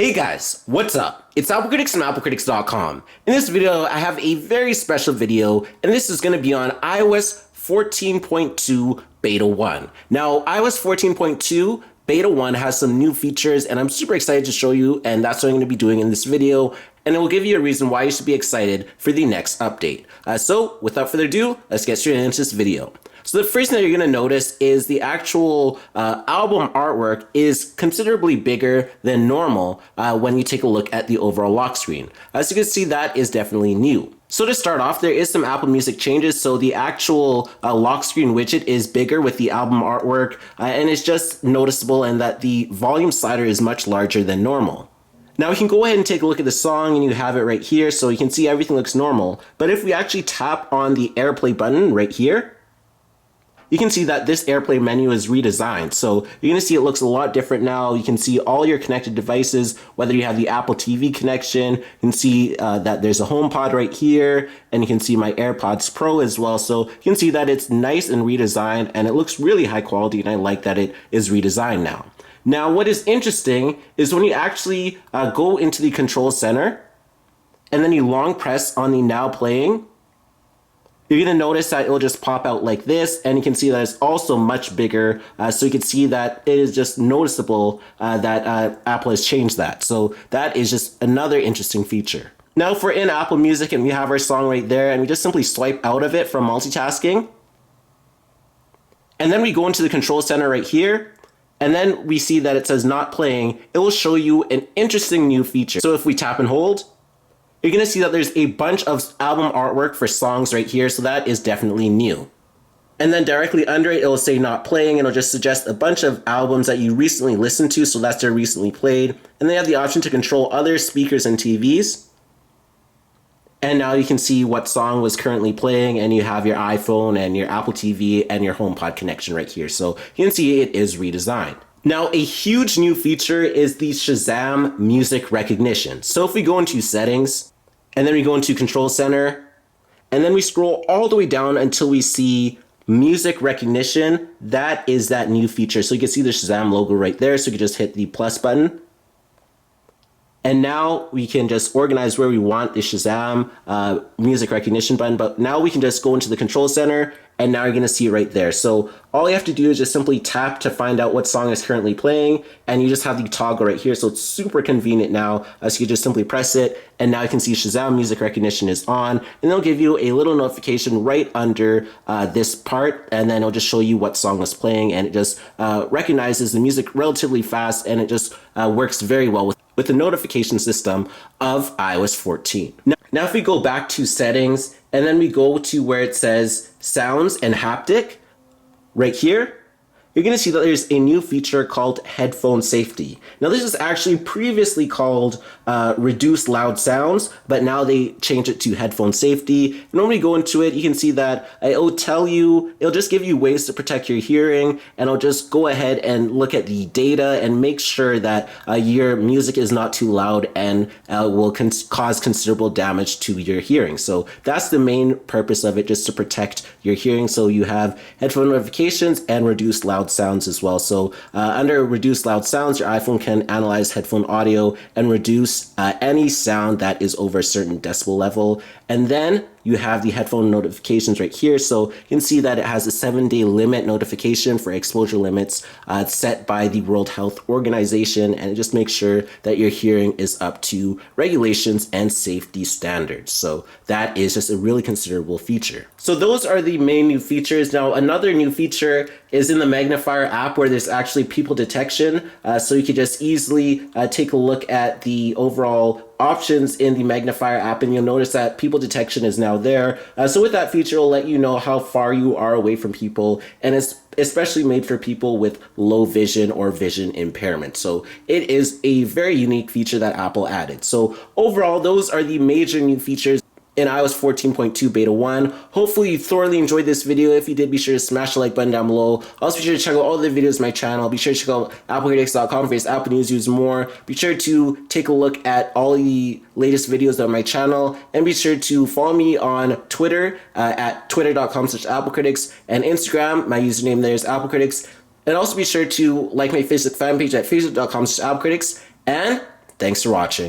Hey guys, what's up? It's AppleCritics from AppleCritics.com. In this video, I have a very special video, and this is going to be on iOS 14.2 Beta 1. Now, iOS 14.2 Beta 1 has some new features, and I'm super excited to show you, and that's what I'm going to be doing in this video, and it will give you a reason why you should be excited for the next update. So, without further ado, let's get straight into this video. So the first thing that you're going to notice is the actual album artwork is considerably bigger than normal when you take a look at the overall lock screen. As you can see, that is definitely new. So to start off, there is some Apple Music changes. So the actual lock screen widget is bigger with the album artwork, and it's just noticeable, and that the volume slider is much larger than normal. Now we can go ahead and take a look at the song, and you have it right here, so you can see everything looks normal. But if we actually tap on the AirPlay button right here, you can see that this AirPlay menu is redesigned. So you're gonna see it looks a lot different now. You can see all your connected devices, whether you have the Apple TV connection, you can see that there's a HomePod right here, and you can see my AirPods Pro as well. So you can see that it's nice and redesigned, and it looks really high quality, and I like that it is redesigned now. Now, what is interesting is when you actually go into the control center, and then you long press on the now playing, you're going to notice that it'll just pop out like this, and you can see that it's also much bigger. So you can see that it is just noticeable that Apple has changed that. So that is just another interesting feature. Now, if we're in Apple Music and we have our song right there, and we just simply swipe out of it from multitasking, and then we go into the control center right here, and then we see that it says not playing, it will show you an interesting new feature. So if we tap and hold, you're going to see that there's a bunch of album artwork for songs right here, so that is definitely new. And then directly under it, it will say not playing, and it'll just suggest a bunch of albums that you recently listened to, so that's their recently played. And then you have the option to control other speakers and TVs. And now you can see what song was currently playing, and you have your iPhone and your Apple TV and your HomePod connection right here. So you can see it is redesigned. Now, a huge new feature is the Shazam music recognition. So if we go into settings, and then we go into control center, and then we scroll all the way down until we see music recognition, that is that new feature. So you can see the Shazam logo right there. So you can just hit the plus button. And now we can just organize where we want the Shazam music recognition button. But now we can just go into the control center, and now you're going to see it right there. So all you have to do is just simply tap to find out what song is currently playing, and you just have the toggle right here. So it's super convenient now. So you just simply press it, and now you can see Shazam music recognition is on, and they'll give you a little notification right under this part, and then it'll just show you what song was playing, and it just recognizes the music relatively fast, and it just works very well with the notification system of iOS 14. Now, if we go back to settings, and then we go to where it says sounds and haptic, right here, you're going to see that there's a new feature called headphone safety. Now, this is actually previously called reduce loud sounds, but now they changed it to headphone safety. And when we go into it, you can see that it'll just give you ways to protect your hearing, and it'll just go ahead and look at the data and make sure that your music is not too loud and will cause considerable damage to your hearing. So that's the main purpose of it, just to protect your hearing. So you have headphone notifications and reduce loud sounds as well. So under reduce loud sounds, your iPhone can analyze headphone audio and reduce any sound that is over a certain decibel level. And then you have the headphone notifications right here. So you can see that it has a 7-day limit notification for exposure limits set by the World Health Organization, and it just makes sure that your hearing is up to regulations and safety standards. So that is just a really considerable feature. So those are the main new features. Now, another new feature is in the magnifier app, where there's actually people detection. So you can just easily take a look at the overall options in the magnifier app, and you'll notice that people detection is now there. So with that feature, it'll let you know how far you are away from people, and it's especially made for people with low vision or vision impairment. So it is a very unique feature that Apple added. So overall, those are the major new features in iOS 14.2 Beta 1. Hopefully you thoroughly enjoyed this video. If you did, be sure to smash the like button down below. Also be sure to check out all the videos on my channel. Be sure to check out AppleCritics.com for Apple News, Use more. Be sure to take a look at all the latest videos on my channel, and be sure to follow me on Twitter at twitter.com/AppleCritics, and Instagram, my username there is AppleCritics. And also be sure to like my Facebook fan page at facebook.com/AppleCritics, and Thanks for watching.